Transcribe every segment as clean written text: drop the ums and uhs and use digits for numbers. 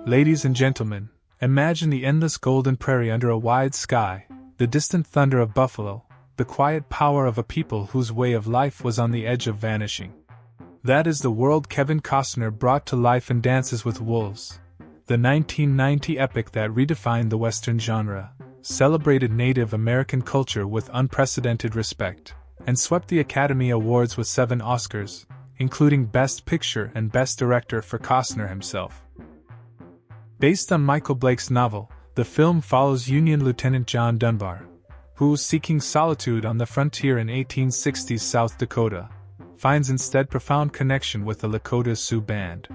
Ladies and gentlemen, imagine the endless golden prairie under a wide sky, the distant thunder of buffalo, the quiet power of a people whose way of life was on the edge of vanishing. That is the world Kevin Costner brought to life in Dances with Wolves, the 1990 epic that redefined the Western genre, celebrated Native American culture with unprecedented respect, and swept the Academy Awards with 7 Oscars, including Best Picture and Best Director for Costner himself. Based on Michael Blake's novel, the film follows Union Lieutenant John Dunbar, who, seeking solitude on the frontier in 1860s South Dakota, finds instead profound connection with the Lakota Sioux Band.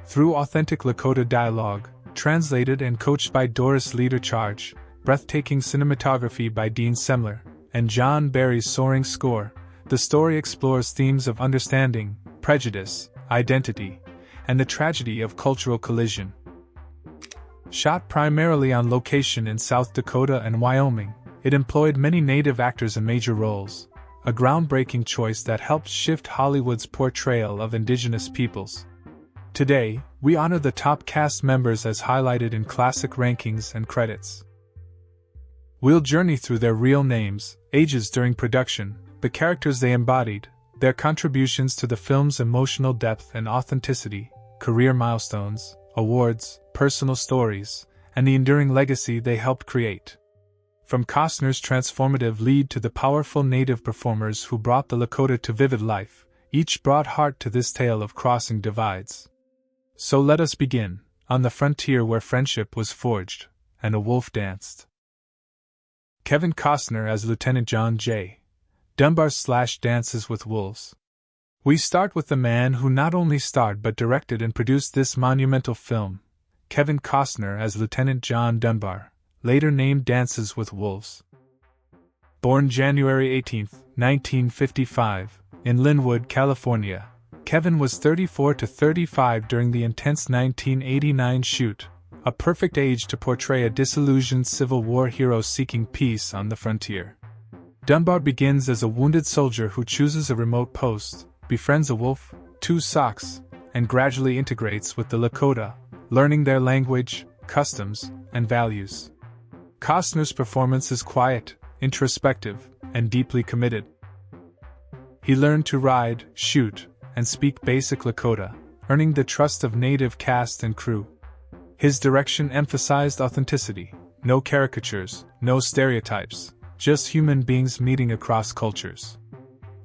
Through authentic Lakota dialogue, translated and coached by Doris Leader-Charge, breathtaking cinematography by Dean Semler, and John Barry's soaring score, the story explores themes of understanding, prejudice, identity, and the tragedy of cultural collision. Shot primarily on location in South Dakota and Wyoming, it employed many Native actors in major roles, a groundbreaking choice that helped shift Hollywood's portrayal of indigenous peoples. Today, we honor the top cast members as highlighted in classic rankings and credits. We'll journey through their real names, ages during production, the characters they embodied, their contributions to the film's emotional depth and authenticity, career milestones, awards, personal stories, and the enduring legacy they helped create. From Costner's transformative lead to the powerful Native performers who brought the Lakota to vivid life, each brought heart to this tale of crossing divides. So let us begin, on the frontier where friendship was forged, and a wolf danced. Kevin Costner as Lieutenant John J. Dunbar / Dances with Wolves. We start with the man who not only starred but directed and produced this monumental film, Kevin Costner as Lieutenant John Dunbar, later named Dances with Wolves. Born January 18, 1955, in Linwood, California, Kevin was 34 to 35 during the intense 1989 shoot, a perfect age to portray a disillusioned Civil War hero seeking peace on the frontier. Dunbar begins as a wounded soldier who chooses a remote post, befriends a wolf, 2 socks, and gradually integrates with the Lakota, learning their language, customs, and values. Costner's performance is quiet, introspective, and deeply committed. He learned to ride, shoot, and speak basic Lakota, earning the trust of Native cast and crew. His direction emphasized authenticity, no caricatures, no stereotypes, just human beings meeting across cultures.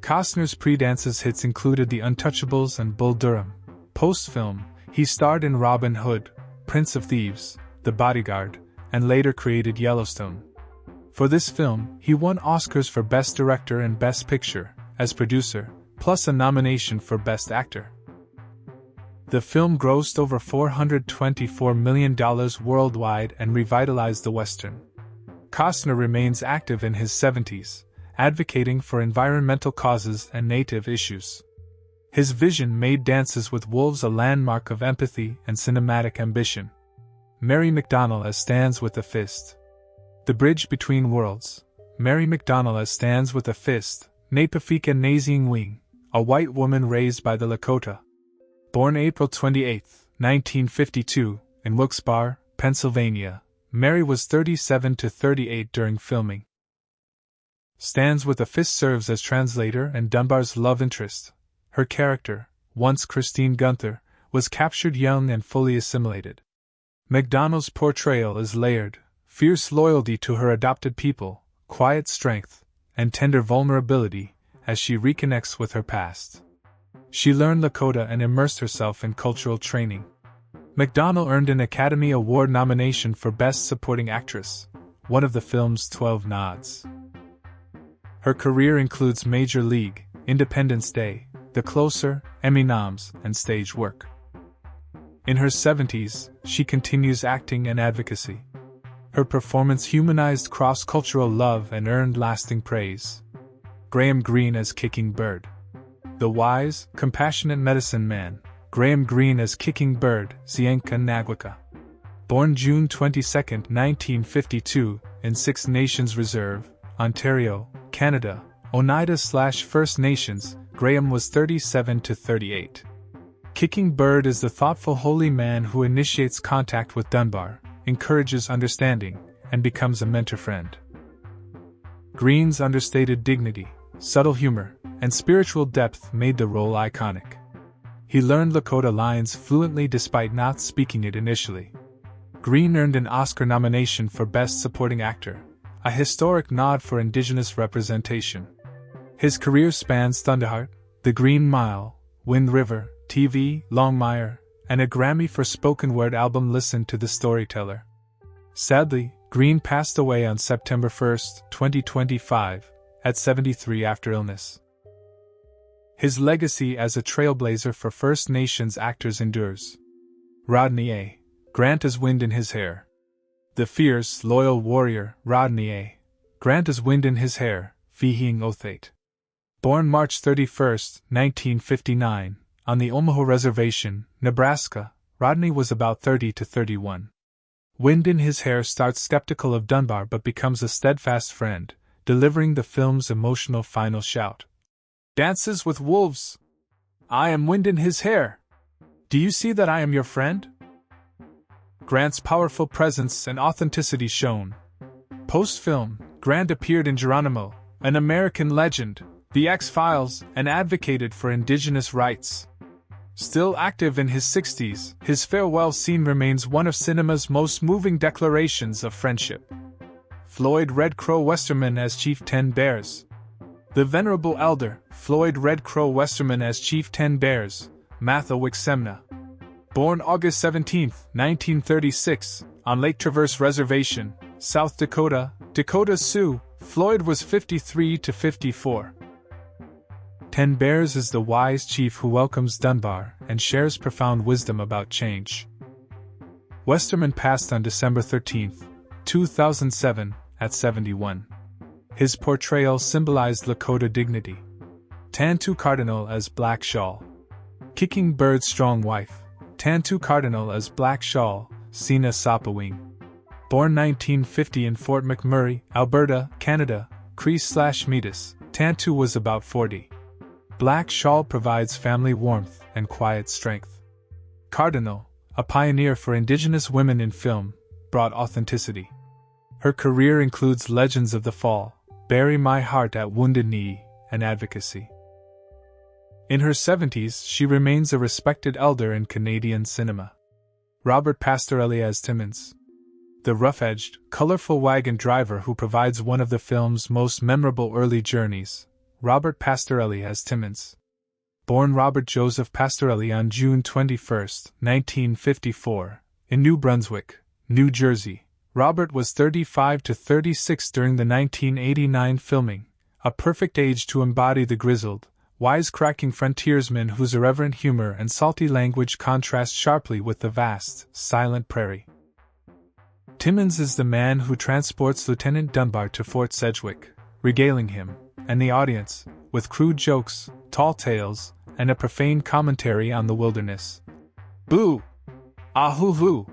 Costner's pre-Dances hits included The Untouchables and Bull Durham. Post-film, he starred in Robin Hood, Prince of Thieves, The Bodyguard, and later created Yellowstone. For this film, he won Oscars for Best Director and Best Picture, as producer, plus a nomination for Best Actor. The film grossed over $424 million worldwide and revitalized the Western. Costner remains active in his 70s, advocating for environmental causes and Native issues. His vision made Dances with Wolves a landmark of empathy and cinematic ambition. Mary McDonnell as Stands with a Fist. The Bridge Between Worlds. Mary McDonnell as Stands with a Fist, Napafika Nazing Wing, a white woman raised by the Lakota. Born April 28, 1952, in Wilkes-Barre, Pennsylvania, Mary was 37 to 38 during filming. Stands with a Fist serves as translator and Dunbar's love interest. Her character, once Christine Gunther, was captured young and fully assimilated. McDonnell's portrayal is layered, fierce loyalty to her adopted people, quiet strength, and tender vulnerability as she reconnects with her past. She learned Lakota and immersed herself in cultural training. McDonnell earned an Academy Award nomination for Best Supporting Actress, one of the film's 12 nods. Her career includes Major League, Independence Day, The Closer, Emmy noms, and stage work. In her 70s, she continues acting and advocacy. Her performance humanized cross-cultural love and earned lasting praise. Graham Greene as Kicking Bird. The wise, compassionate medicine man, Graham Greene as Kicking Bird, Zienka Nagwika. Born June 22, 1952, in Six Nations Reserve, Ontario, Canada, Oneida/First Nations, Graham was 37 to 38. Kicking Bird is the thoughtful holy man who initiates contact with Dunbar, encourages understanding, and becomes a mentor friend. Greene's understated dignity, subtle humor, and spiritual depth made the role iconic. He learned Lakota lines fluently despite not speaking it initially. Greene earned an Oscar nomination for Best Supporting Actor, a historic nod for Indigenous representation. His career spans Thunderheart, The Green Mile, Wind River, TV, Longmire, and a Grammy for spoken word album Listen to the Storyteller. Sadly, Greene passed away on September 1, 2025, at 73 after illness. His legacy as a trailblazer for First Nations actors endures. Rodney A. Grant as wind in his hair. The fierce, loyal warrior, Rodney A. Grant as wind in his hair, Fihing Othate. Born March 31, 1959, on the Omaha Reservation, Nebraska, Rodney was about 30 to 31. Wind in his hair starts skeptical of Dunbar but becomes a steadfast friend, delivering the film's emotional final shout. Dances with wolves. I am wind in his hair. Do you see that I am your friend? Grant's powerful presence and authenticity shone. Post-film, Grant appeared in Geronimo, An American Legend, The X-Files, and advocated for Indigenous rights. Still active in his 60s, his farewell scene remains one of cinema's most moving declarations of friendship. Floyd Red Crow Westerman as Chief Ten Bears. The venerable elder, Floyd Red Crow Westerman as Chief Ten Bears, Matha Wixemna. Born August 17, 1936, on Lake Traverse Reservation, South Dakota, Dakota Sioux, Floyd was 53 to 54. Ten Bears is the wise chief who welcomes Dunbar and shares profound wisdom about change. Westerman passed on December 13, 2007, at 71. His portrayal symbolized Lakota dignity. Tantoo Cardinal as Black Shawl. Kicking Bird's strong wife. Tantoo Cardinal as Black Shawl, Sina Sapawing. Born 1950 in Fort McMurray, Alberta, Canada, Cree/Metis, Tantoo was about 40. Black Shawl provides family warmth and quiet strength. Cardinal, a pioneer for Indigenous women in film, brought authenticity. Her career includes Legends of the Fall, Bury My Heart at Wounded Knee, and advocacy. In her 70s, she remains a respected elder in Canadian cinema. Robert Pastorelli as Timmins. The rough-edged, colorful wagon driver who provides one of the film's most memorable early journeys, Robert Pastorelli as Timmins. Born Robert Joseph Pastorelli on June 21, 1954, in New Brunswick, New Jersey, Robert was 35 to 36 during the 1989 filming, a perfect age to embody the grizzled, wisecracking frontiersman whose irreverent humor and salty language contrast sharply with the vast, silent prairie. Timmins is the man who transports Lieutenant Dunbar to Fort Sedgwick, regaling him, and the audience, with crude jokes, tall tales, and a profane commentary on the wilderness. Boo! Ah-hoo-hoo!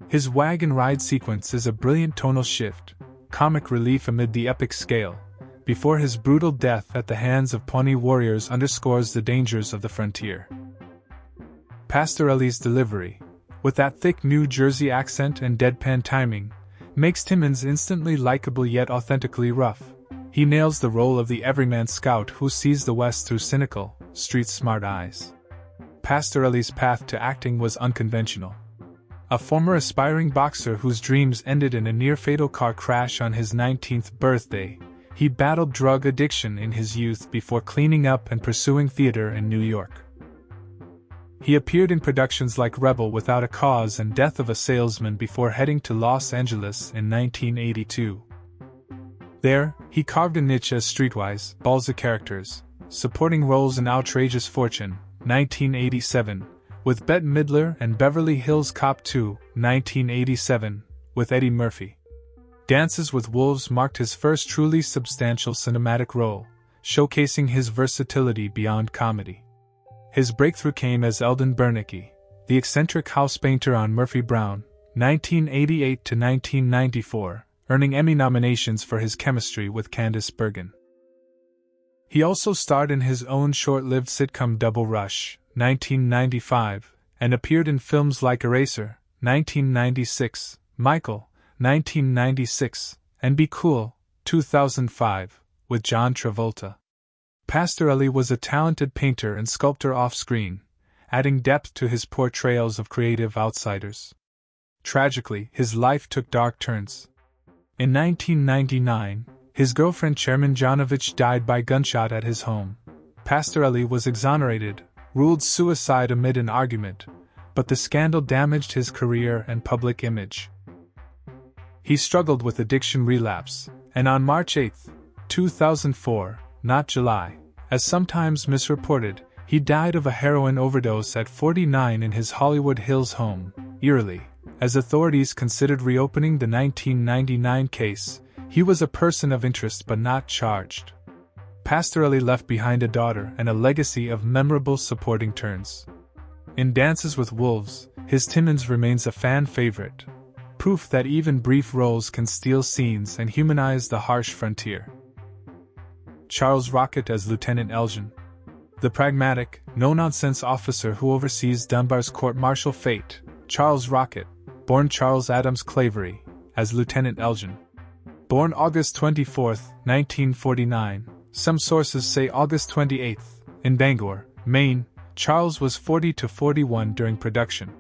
His wagon ride sequence is a brilliant tonal shift, comic relief amid the epic scale, before his brutal death at the hands of Pawnee warriors underscores the dangers of the frontier. Pastorelli's delivery, with that thick New Jersey accent and deadpan timing, makes Timmins instantly likable yet authentically rough. He nails the role of the everyman scout who sees the West through cynical, street-smart eyes. Pastorelli's path to acting was unconventional. A former aspiring boxer whose dreams ended in a near-fatal car crash on his 19th birthday, he battled drug addiction in his youth before cleaning up and pursuing theater in New York. He appeared in productions like Rebel Without a Cause and Death of a Salesman before heading to Los Angeles in 1982. There, he carved a niche as streetwise, ballsy characters, supporting roles in Outrageous Fortune, 1987, with Bette Midler and Beverly Hills Cop 2, 1987, with Eddie Murphy. Dances with Wolves marked his first truly substantial cinematic role, showcasing his versatility beyond comedy. His breakthrough came as Eldon Bernicki, the eccentric house painter on Murphy Brown, 1988 to 1994, earning Emmy nominations for his chemistry with Candice Bergen. He also starred in his own short-lived sitcom Double Rush, 1995, and appeared in films like Eraser, 1996, Michael, 1996, and Be Cool, 2005, with John Travolta. Pastorelli was a talented painter and sculptor off-screen, adding depth to his portrayals of creative outsiders. Tragically, his life took dark turns. In 1999, his girlfriend Chairman Janovich died by gunshot at his home. Pastorelli was exonerated, ruled suicide amid an argument, but the scandal damaged his career and public image. He struggled with addiction relapse, and on March 8, 2004, not July, as sometimes misreported, he died of a heroin overdose at 49 in his Hollywood Hills home, eerily. As authorities considered reopening the 1999 case, he was a person of interest but not charged. Pastorelli left behind a daughter and a legacy of memorable supporting turns. In Dances with Wolves, his Timmins remains a fan favorite, proof that even brief roles can steal scenes and humanize the harsh frontier. Charles Rocket as Lieutenant Elgin. The pragmatic, no-nonsense officer who oversees Dunbar's court-martial fate, Charles Rocket, born Charles Adams Clavery, as Lieutenant Elgin. Born August 24, 1949, some sources say August 28, in Bangor, Maine, Charles was 40 to 41 during production.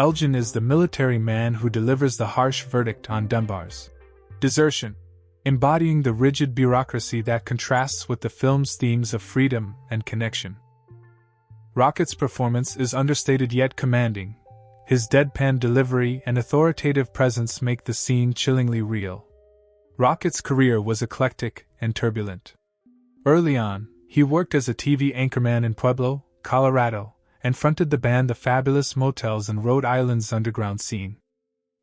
Elgin is the military man who delivers the harsh verdict on Dunbar's desertion, embodying the rigid bureaucracy that contrasts with the film's themes of freedom and connection. Rocket's performance is understated yet commanding. His deadpan delivery and authoritative presence make the scene chillingly real. Rocket's career was eclectic and turbulent. Early on, he worked as a TV anchorman in Pueblo, Colorado, and fronted the band The Fabulous Motels in Rhode Island's underground scene.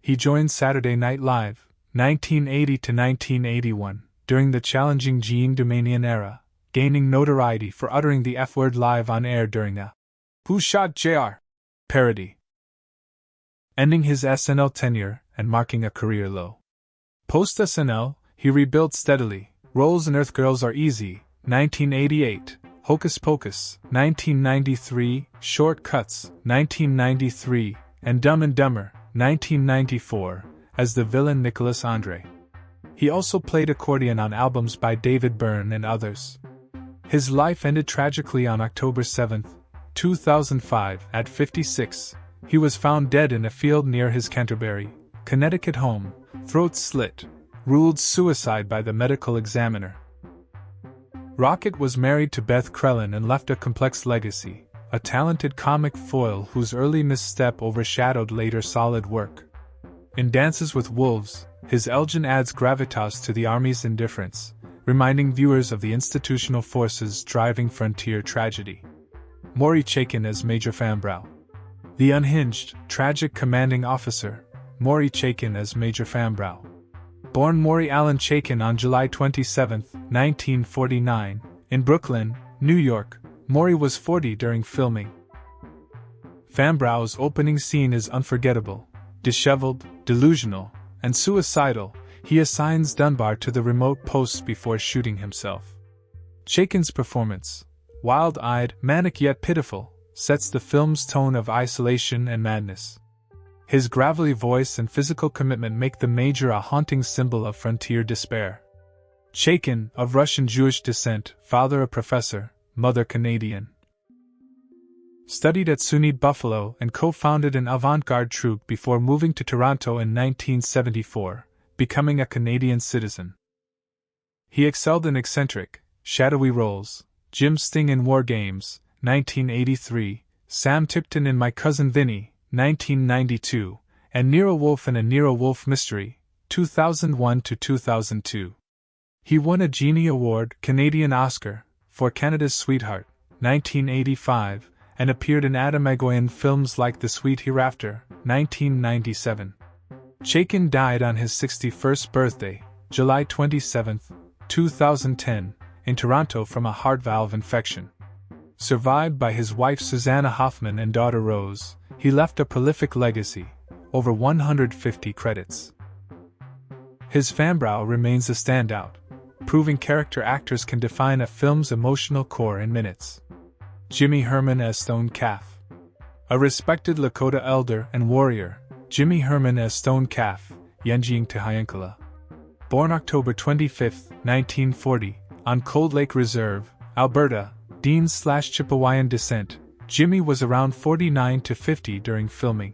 He joined Saturday Night Live, 1980 to 1981, during the challenging Jean Doumanian era, gaining notoriety for uttering the F-word live on air during a "Who Shot JR?" parody, ending his SNL tenure and marking a career low. Post-SNL, he rebuilt steadily. Roles in Earth Girls Are Easy, 1988, Hocus Pocus, 1993, Short Cuts, 1993, and Dumb and Dumber, 1994, as the villain Nicholas Andre. He also played accordion on albums by David Byrne and others. His life ended tragically on October 7, 2005, at 56. He was found dead in a field near his Canterbury, Connecticut home, throat slit, ruled suicide by the medical examiner. Rocket was married to Beth Crellin and left a complex legacy, a talented comic foil whose early misstep overshadowed later solid work. In Dances with Wolves, his Elgin adds gravitas to the Army's indifference, reminding viewers of the institutional forces driving frontier tragedy. Maury Chaykin as Major Fambrow. The unhinged, tragic commanding officer, Maury Chaykin as Major Fambrow. Born Maury Allen Chaykin on July 27, 1949, in Brooklyn, New York, Maury was 40 during filming. Fambrow's opening scene is unforgettable. Disheveled, delusional, and suicidal, he assigns Dunbar to the remote posts before shooting himself. Chaykin's performance, wild-eyed, manic yet pitiful, sets the film's tone of isolation and madness. His gravelly voice and physical commitment make the Major a haunting symbol of frontier despair. Chaykin, of Russian Jewish descent, father a professor, mother Canadian. Studied at SUNY Buffalo and co-founded an avant-garde troupe before moving to Toronto in 1974, becoming a Canadian citizen. He excelled in eccentric, shadowy roles: Jim Sting in War Games, 1983, Sam Tipton in My Cousin Vinny, 1992, and Nero Wolfe in A Nero Wolfe Mystery, 2001 to 2002. He won a Genie Award, Canadian Oscar, for Canada's Sweetheart, 1985, and appeared in Adam Egoyan films like The Sweet Hereafter, 1997. Chaykin died on his 61st birthday, July 27, 2010, in Toronto from a heart valve infection. Survived by his wife Susanna Hoffman and daughter Rose, he left a prolific legacy, over 150 credits. His Fambrow remains a standout. proving character actors can define a film's emotional core in minutes. Jimmy Herman as Stone Calf. A respected Lakota elder and warrior, Jimmy Herman as Stone Calf, Yenjing Tehayankala. Born October 25, 1940, on Cold Lake Reserve, Alberta, Dean/Chippewayan descent, Jimmy was around 49 to 50 during filming.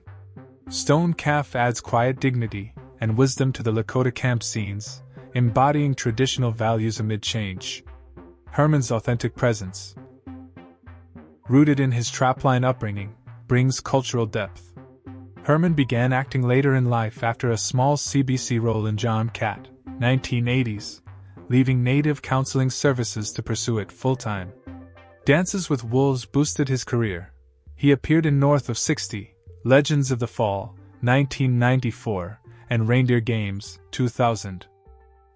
Stone Calf adds quiet dignity and wisdom to the Lakota camp scenes, embodying traditional values amid change. Herman's authentic presence, rooted in his trapline upbringing, brings cultural depth. Herman began acting later in life after a small CBC role in John Cat, 1980s, leaving Native Counseling Services to pursue it full-time. Dances with Wolves boosted his career. He appeared in North of 60, Legends of the Fall, 1994, and Reindeer Games, 2000.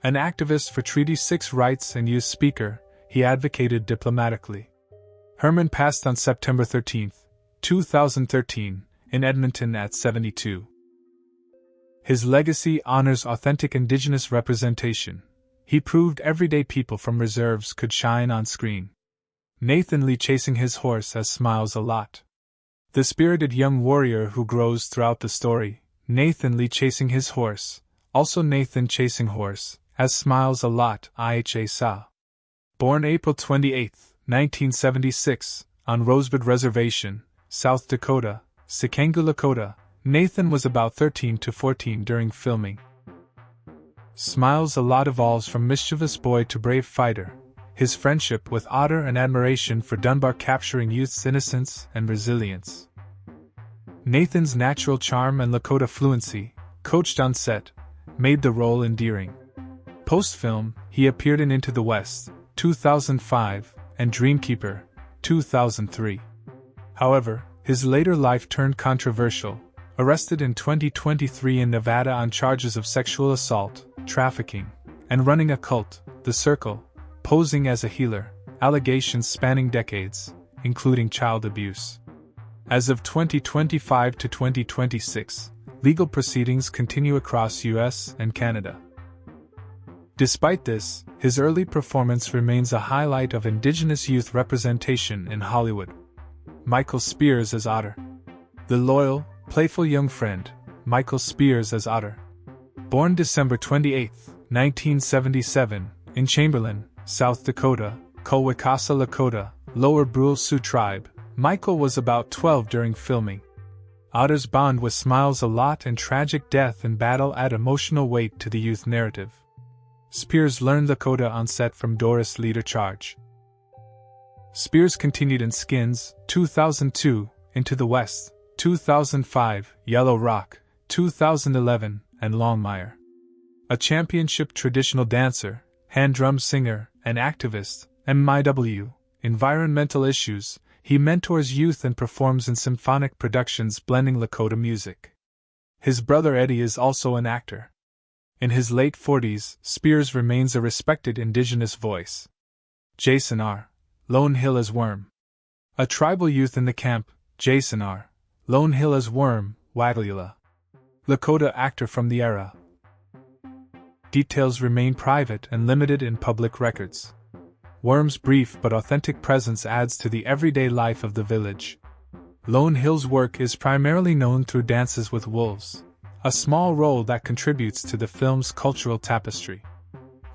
An activist for Treaty 6 rights and youth speaker, he advocated diplomatically. Herman passed on September 13, 2013, in Edmonton at 72. His legacy honors authentic Indigenous representation. He proved everyday people from reserves could shine on screen. Nathan Lee chasing his horse as Smiles a Lot. The spirited young warrior who grows throughout the story, Nathan Lee chasing his horse, also Nathan chasing horse, as Smiles a Lot, IHA Sa. Born April 28, 1976, on Rosebud Reservation, South Dakota, Sikangu, Lakota, Nathan was about 13 to 14 during filming. Smiles a Lot evolves from mischievous boy to brave fighter, his friendship with Otter and admiration for Dunbar capturing youth's innocence and resilience. Nathan's natural charm and Lakota fluency, coached on set, made the role endearing. Post-film, he appeared in Into the West, 2005, and Dreamkeeper, 2003. However, his later life turned controversial, arrested in 2023 in Nevada on charges of sexual assault, trafficking, and running a cult, The Circle, posing as a healer, allegations spanning decades, including child abuse. As of 2025 to 2026, legal proceedings continue across US and Canada. Despite this, his early performance remains a highlight of Indigenous youth representation in Hollywood. Michael Spears as Otter. The loyal, playful young friend, Michael Spears as Otter. Born December 28, 1977, in Chamberlain, South Dakota, Kolwekasa Lakota, Lower Brule Sioux Tribe, Michael was about 12 during filming. Otter's bond with Smiles a Lot and tragic death in battle add emotional weight to the youth narrative. Spears learned Lakota on set from Doris Leader Charge. Spears continued in Skins, 2002, Into the West, 2005, Yellow Rock, 2011, and Longmire. A championship traditional dancer, hand drum singer, and activist, MIW, environmental issues, he mentors youth and performs in symphonic productions blending Lakota music. His brother Eddie is also an actor. In his late 40s, Spears remains a respected Indigenous voice. Jason R. Lone Hill as Worm. A tribal youth in the camp, Jason R. Lone Hill as Worm, Waglula. Lakota actor from the era. Details remain private and limited in public records. Worm's brief but authentic presence adds to the everyday life of the village. Lone Hill's work is primarily known through Dances with Wolves, a small role that contributes to the film's cultural tapestry.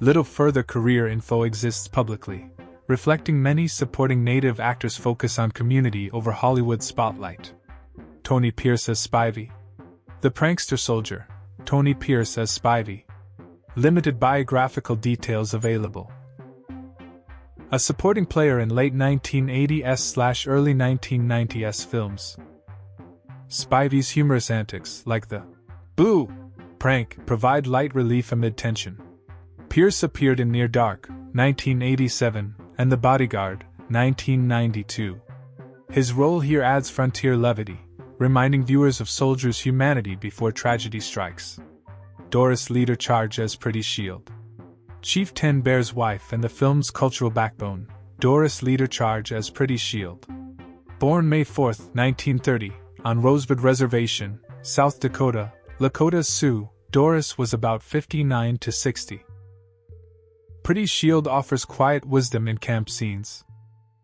Little further career info exists publicly, reflecting many supporting Native actors' focus on community over Hollywood spotlight. Tony Pierce as Spivey. The Prankster Soldier, Tony Pierce as Spivey. Limited biographical details available. A supporting player in late 1980s/early 1990s films. Spivey's humorous antics, like the "boo" prank, provide light relief amid tension. Pierce appeared in Near Dark, 1987, and The Bodyguard, 1992. His role here adds frontier levity, reminding viewers of soldiers' humanity before tragedy strikes. Doris Leader Charge as Pretty Shield. Chief Ten Bear's wife and the film's cultural backbone, Doris Leader Charge as Pretty Shield. Born May 4, 1930, on Rosebud Reservation, South Dakota, Lakota Sioux, Doris was about 59 to 60. Pretty Shield offers quiet wisdom in camp scenes.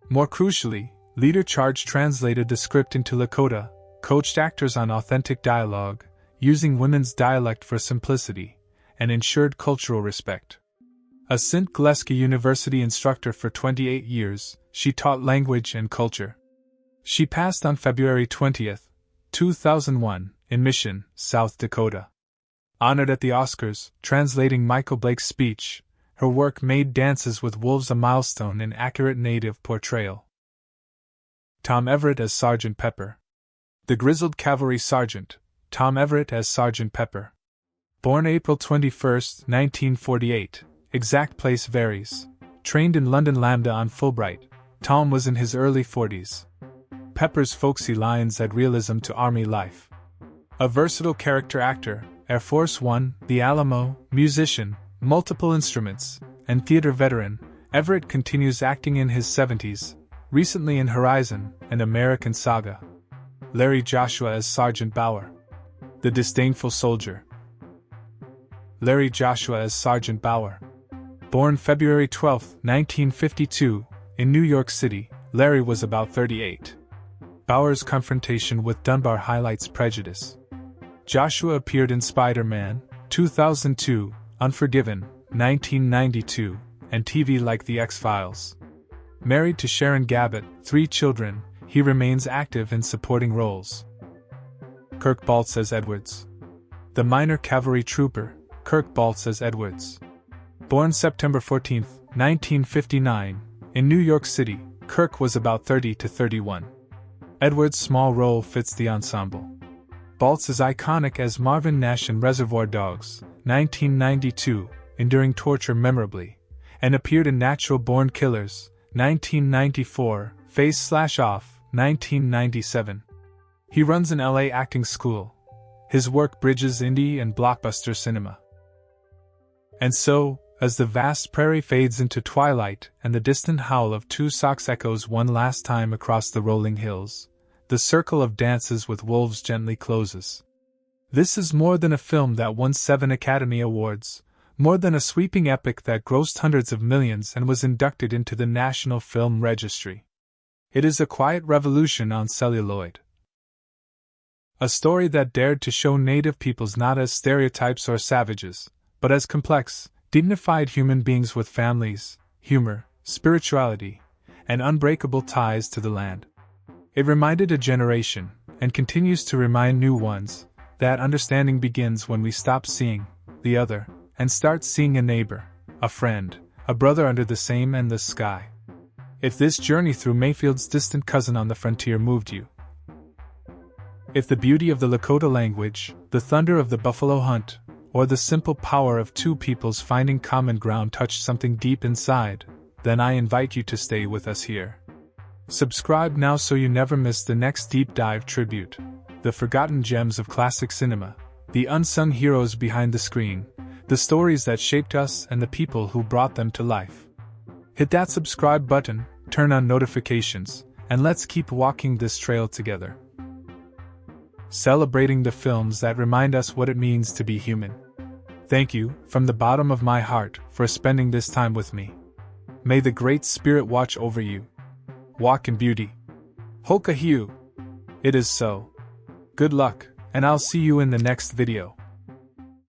More crucially, Leader Charge translated the script into Lakota, coached actors on authentic dialogue, using women's dialect for simplicity, and ensured cultural respect. A St. Gleska University instructor for 28 years, she taught language and culture. She passed on February 20, 2001, in Mission, South Dakota. Honored at the Oscars, translating Michael Blake's speech, her work made Dances with Wolves a milestone in accurate native portrayal. Tom Everett as Sergeant Pepper. The grizzled cavalry sergeant, Tom Everett as Sergeant Pepper. Born April 21, 1948, exact place varies. Trained in London Lambda on Fulbright, Tom was in his early 40s. Pepper's folksy lines add realism to Army life. A versatile character actor, Air Force One, The Alamo, musician, multiple instruments, and theater veteran, Everett continues acting in his 70s, recently in Horizon, an American Saga. Larry Joshua as Sergeant Bauer. The disdainful soldier. Larry Joshua as Sergeant Bauer. Born February 12, 1952, in New York City, Larry was about 38. Bauer's confrontation with Dunbar highlights prejudice. Joshua appeared in Spider-Man, 2002, Unforgiven, 1992, and TV like The X-Files. Married to Sharon Gabbett, 3 children, he remains active in supporting roles. Kirk Baltz as Edwards. The minor cavalry trooper, Kirk Baltz as Edwards. Born September 14, 1959, in New York City, Kirk was about 30 to 31. Edwards' small role fits the ensemble. Baltz is iconic as Marvin Nash in Reservoir Dogs, 1992, enduring torture memorably, and appeared in Natural Born Killers, 1994, Face/Off, 1997. He runs an LA acting school. His work bridges indie and blockbuster cinema. And so, as the vast prairie fades into twilight and the distant howl of two socks echoes one last time across the rolling hills, the circle of Dances with Wolves gently closes. This is more than a film that won 7 Academy Awards, more than a sweeping epic that grossed hundreds of millions and was inducted into the National Film Registry. It is a quiet revolution on celluloid. A story that dared to show Native peoples not as stereotypes or savages, but as complex, dignified human beings with families, humor, spirituality, and unbreakable ties to the land. It reminded a generation, and continues to remind new ones, that understanding begins when we stop seeing the other, and start seeing a neighbor, a friend, a brother under the same endless sky. If this journey through Mayfield's distant cousin on the frontier moved you, if the beauty of the Lakota language, the thunder of the buffalo hunt, or the simple power of two peoples finding common ground touched something deep inside, then I invite you to stay with us here. Subscribe now so you never miss the next deep dive tribute, the forgotten gems of classic cinema, the unsung heroes behind the screen, the stories that shaped us and the people who brought them to life. Hit that subscribe button, turn on notifications, and let's keep walking this trail together. Celebrating the films that remind us what it means to be human. Thank you, from the bottom of my heart, for spending this time with me. May the Great Spirit watch over you. Walk in beauty. Hoka Hiu. It is so. Good luck, and I'll see you in the next video.